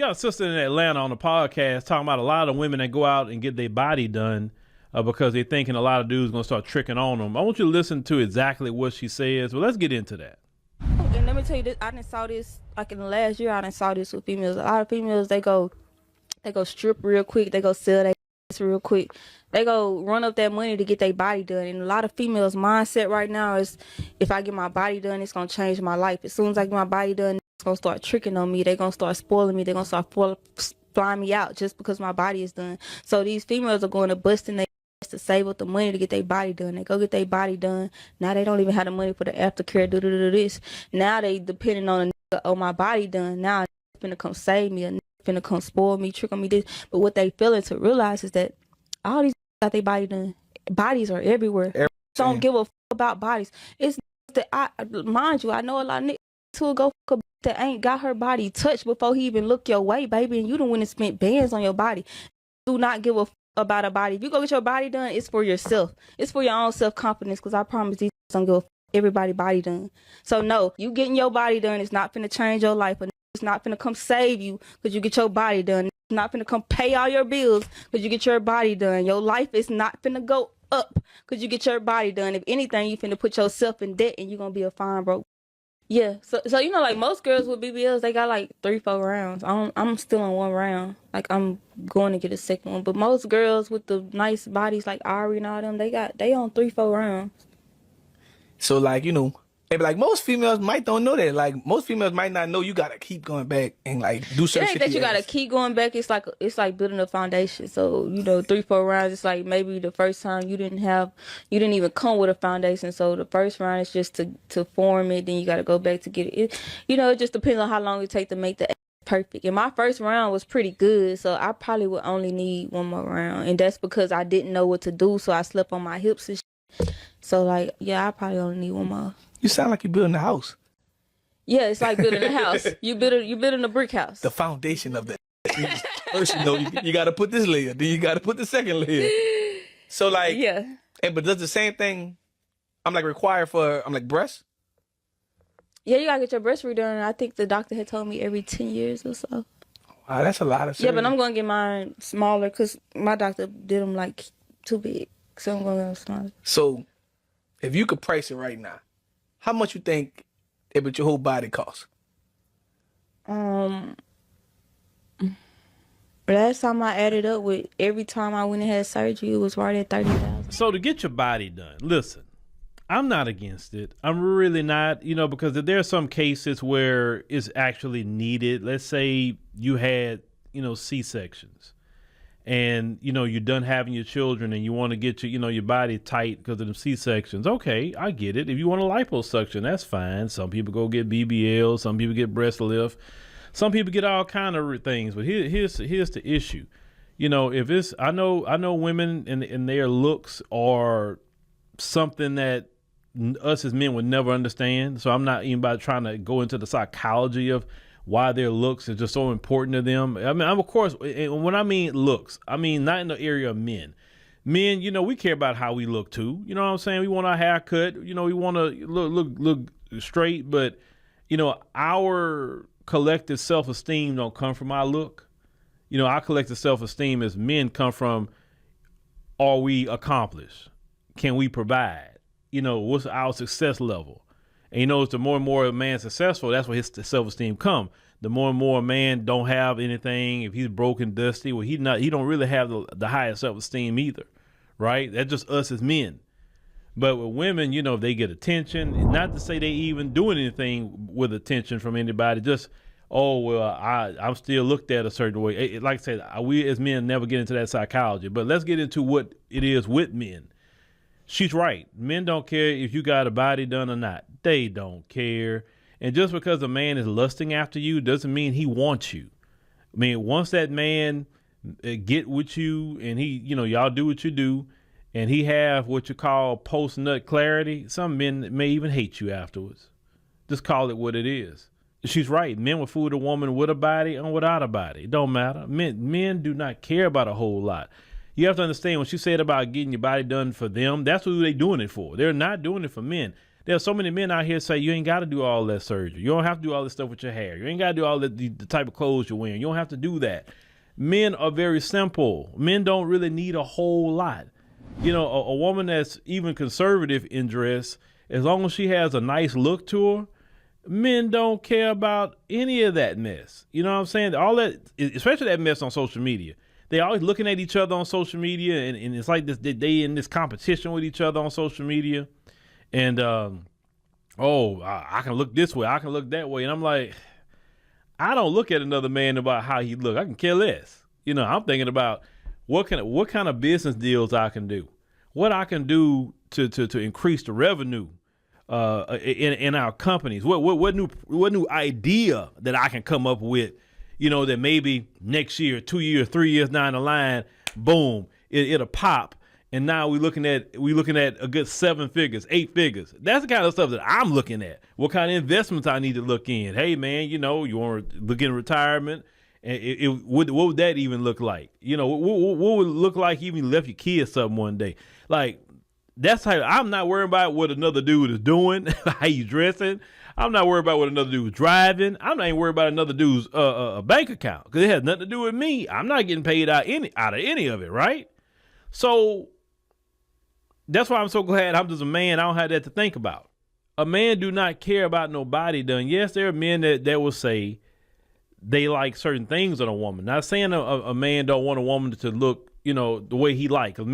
got a sister in Atlanta on the podcast talking about a lot of women that go out and get their body done because they're thinking a lot of dudes going to start tricking on them. I want you to listen to exactly what she says. Well, let's get into that. And let me tell you this, I done saw this, like in the last year, I done saw this with females. A lot of females, they go strip real quick. They go sell their ass real quick. They go run up that money to get their body done. And a lot of females' mindset right now is, if I get my body done, it's going to change my life. As soon as I get my body done, it's going to start tricking on me. They're going to start spoiling me. They're going to start flying me out just because my body is done. So these females are going to bust in their ass to save up the money to get their body done. They go get their body done. Now they don't even have the money for the aftercare, do this. Now they depending on a nigga, oh, my body done. Now a nigga finna come save me. A nigga finna come spoil me, trick on me this. But what they failing to realize is that all these got their body done. Bodies are everywhere. Don't give a f about bodies. It's that mind you, I know a lot of niggas who go fuck a that ain't got her body touched before he even look your way, baby, and you done went and spent bands on your body. Do not give a f about a body. If you go get your body done, it's for yourself. It's for your own self-confidence, because I promise these don't give a f everybody body done. So no, you getting your body done is not finna change your life. It's not finna come save you because you get your body done. It's not finna come pay all your bills because you get your body done. Your life is not finna go up because you get your body done. If anything, you finna put yourself in debt and you're gonna be a fine broke. Yeah, so you know, like most girls with BBLs, they got like 3-4 rounds. I'm still on 1 round. Like I'm going to get a second one. But most girls with the nice bodies like Ari and all them, they on 3-4 rounds. So like, you know, and like most females might don't know that. Like most females might not know you gotta keep going back and like do certain shit. It ain't that you gotta keep going back. It's like building a foundation. So you know, 3-4 rounds. It's like maybe the first time you didn't even come with a foundation. So the first round is just to form it. Then you gotta go back to get it. You know, it just depends on how long it take to make the perfect. And my first round was pretty good, so I probably would only need 1 more round. And that's because I didn't know what to do, so I slept on my hips and shit. So like, yeah, I probably only need 1 more. You sound like you're building a house. Yeah, it's like building a house. You building a brick house. The foundation of the first, you know, you got to put this layer, then you got to put the second layer. So like, yeah. But does the same thing? I'm like required for breasts. Yeah, you gotta get your breast redone. I think the doctor had told me every 10 years or so. Wow, that's a lot of surgery. Yeah, but I'm gonna get mine smaller because my doctor did them like too big, so I'm gonna get them smaller. So, if you could price it right now, how much you think it would your whole body cost? Last time I added up with every time I went and had surgery, it was right at $30,000. So to get your body done, listen, I'm not against it. I'm really not, you know, because there are some cases where it's actually needed. Let's say you had, you know, C-sections and, you know, you're done having your children and you want to get your, you know, your body tight because of the C-sections. Okay, I get it. If you want a liposuction, that's fine. Some people go get BBL. Some people get breast lift. Some people get all kind of things. But here's the issue. You know, if it's, I know women and their looks are something that us as men would never understand. So I'm not even about trying to go into the psychology of why their looks is just so important to them. I mean, of course, when I mean looks, I mean not in the area of men. Men, you know, we care about how we look too. You know what I'm saying? We want our hair cut. You know, we want to look straight. But, you know, our collective self-esteem don't come from our look. You know, our collective self-esteem as men come from, are we accomplished? Can we provide? You know, what's our success level? And you know, the more and more a man's successful, that's where his self-esteem come. The more and more a man don't have anything, if he's broken, dusty, well, he don't really have the highest self-esteem either, right? That's just us as men. But with women, you know, they get attention. Not to say they even doing anything with attention from anybody. Just, oh, well, I'm still looked at a certain way. Like I said, we as men never get into that psychology. But let's get into what it is with men. She's right. Men don't care if you got a body done or not. They don't care. And just because a man is lusting after you doesn't mean he wants you. I mean, once that man get with you and he, you know, y'all do what you do and he have what you call post-nut clarity, some men may even hate you afterwards. Just call it what it is. She's right. Men will fool a woman with a body and without a body. It don't matter. Men do not care about a whole lot. You have to understand when she said about getting your body done for them, that's who they doing it for. They're not doing it for men. There's so many men out here say you ain't got to do all that surgery. You don't have to do all this stuff with your hair. You ain't got to do all the type of clothes you're wearing. You don't have to do that. Men are very simple. Men don't really need a whole lot. You know, a woman that's even conservative in dress, as long as she has a nice look to her, men don't care about any of that mess. You know what I'm saying? All that, especially that mess on social media. They always looking at each other on social media, and it's like this. They in this competition with each other on social media, and I can look this way, I can look that way, and I'm like, I don't look at another man about how he look. I can care less. You know, I'm thinking about what kind of business deals I can do, what I can do to increase the revenue in our companies. What new idea that I can come up with, you know, that maybe next year, 2 years, 3 years down the line, boom, it'll pop. And now we're looking at a good 7 figures, 8 figures. That's the kind of stuff that I'm looking at. What kind of investments I need to look in? Hey man, you know, you want to look in retirement, and what would that even look like? You know, what would it look like even if you left your kids something one day? Like, that's how I'm not worried about what another dude is doing, how you dressing. I'm not worried about what another dude is driving. I'm not even worried about another dude's bank account, because it has nothing to do with me. I'm not getting paid out of any of it, right? So that's why I'm so glad I'm just a man. I don't have that to think about. A man do not care about no body done. Yes, there are men that will say they like certain things in a woman. Not saying a man don't want a woman to look, you know, the way he like. Cause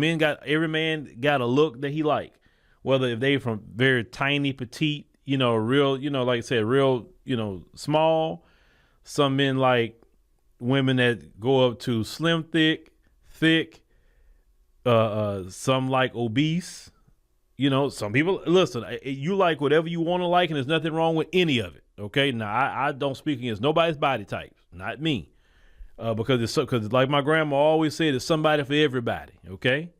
every man got a look that he like. Whether if they from very tiny, petite, you know, real, you know, like I said, real, you know, small. Some men like women that go up to slim, thick. Some like obese. You know, some people, listen, you like whatever you want to like, and there's nothing wrong with any of it. Okay. Now I don't speak against nobody's body type, not me. Because like my grandma always said, it's somebody for everybody. Okay.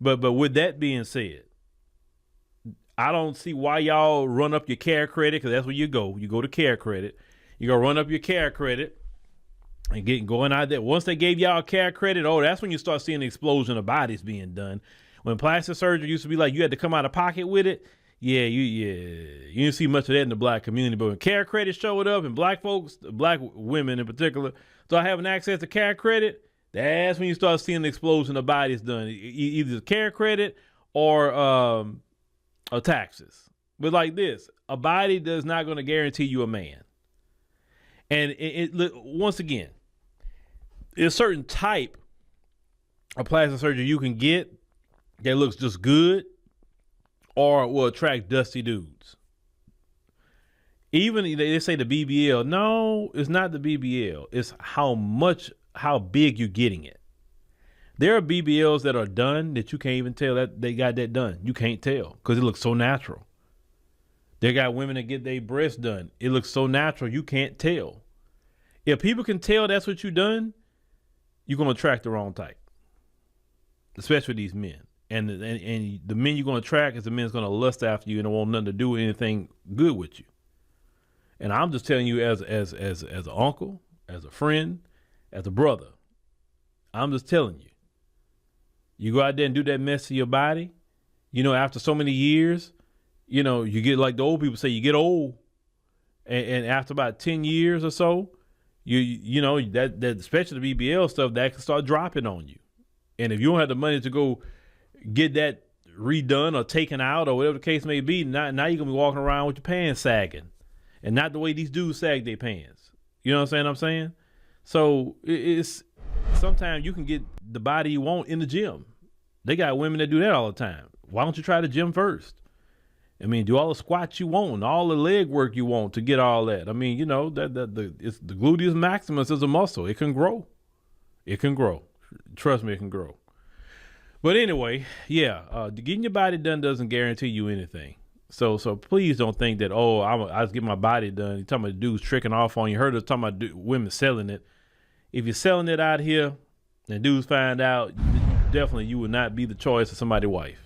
But with that being said, I don't see why y'all run up your care credit, because that's where you go. You go to care credit. You go run up your care credit and going out there. Once they gave y'all care credit, that's when you start seeing the explosion of bodies being done. When plastic surgery used to be like you had to come out of pocket with it, you didn't see much of that in the black community. But when care credit showed up, and black folks, black women in particular, start having access to care credit, that's when you start seeing the explosion of bodies done. Either care credit or taxes. But like this, a body does not going to guarantee you a man. And once again, there's a certain type of plastic surgery you can get that looks just good or will attract dusty dudes. Even they say the BBL. No, it's not the BBL. It's how big you're getting it. There are BBLs that are done that you can't even tell that they got that done. You can't tell because it looks so natural. They got women that get their breasts done. It looks so natural, you can't tell. If people can tell that's what you done, you're going to attract the wrong type, especially these men. And the men you're going to attract is the men that's going to lust after you and don't want nothing to do with anything good with you. And I'm just telling you as an uncle, as a friend, as a brother, I'm just telling you. You go out there and do that mess to your body, you know, after so many years, you know, you get, like the old people say, you get old. And after about 10 years or so, you know, that especially the BBL stuff, that can start dropping on you. And if you don't have the money to go get that redone or taken out or whatever the case may be, now you're going to be walking around with your pants sagging. And not the way these dudes sag their pants. You know what I'm saying? So it's sometimes you can get the body you want in the gym. They got women that do that all the time. Why don't you try the gym first? I mean, do all the squats you want, all the leg work you want to get all that. I mean, you know, it's the gluteus maximus is a muscle. It can grow. It can grow. Trust me, it can grow. But anyway, getting your body done doesn't guarantee you anything. So please don't think that, I just get my body done. You're talking about dudes tricking off on you. Heard us talking about women selling it. If you're selling it out here and dudes find out, definitely you would not be the choice of somebody's wife.